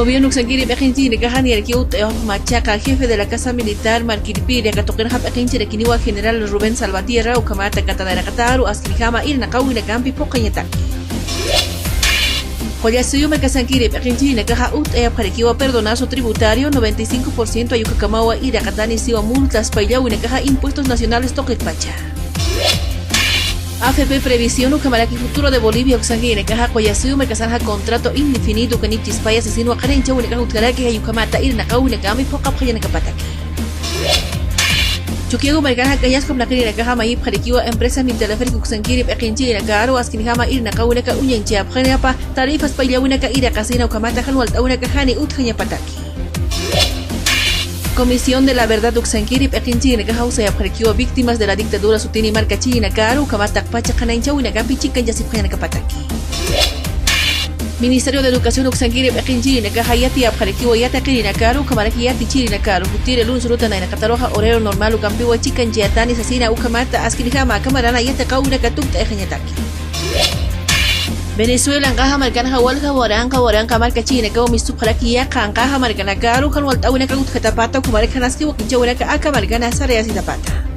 Gobierno Xanquiri Argentina Kahani el Kiut Machaca, jefe de la Casa Militar Marquiripiria, Catoquerja Argentina Kiniwa General Rubén Salvatierra, Ucamata Catadara Cataru, Asquirijama, Irna Kawina Campi, Pocañataki. Joyasuyo Mercasanquiri Argentina Caja Ut Parekiwa perdonazo tributario 95% Ayucacamawa Ira Catani Siwa multas Payahuina Caja Impuestos Nacionales Toquetpacha. AFP Previsión Ucamaraki Futuro de Bolivia Oxanguine Caja Coyasuyo Mercasanja Contrato Indefinito Caniptis Paya Asesino Carencha Unica Utcaraki Ayucamata Irna Kawina Gami Poca Payana Capataki. Chuquiego Mercanja Cayas con la Querina Caja Mayip Jarikiwa Empresa Minteleférica Uxanquiri Argentina Caro Asquinijama Irna Kawina Uñancha Pajaniapa Tarifas Payawina Ira Casina Ucamata Janualta Una Cajani Utjaña Pataki. Comisión de la Verdad Uxanquiri Argentina Causa Jarikiwa Víctimas de la Dictadura Sutini Marca China Caro Ucamata Pacha Canancha Una Campi Chican Yasipjana Capataki. Ministerio de Educación Uxanquiri Argentina Cajayati Jarikiwa Yata Querina Caro Ucamaraki Yati Chirina Caro Jutire Luz Ruta Naina Cataroja Orero Normal Ucampiwa Chican Yatani Sasina Ucamata Asquinijama Camarana Yata Kauna Katukta Ejañataki. Venezuela Ancaja Marcana Walja Waranca Marca China Kao Mistupalaki Yaka Ancaja Marcana Caro Kanwalta Una Kaut Katapata Kumarek Hanaski Wakincha Uraka Aka Marcana Sareas y Tapata.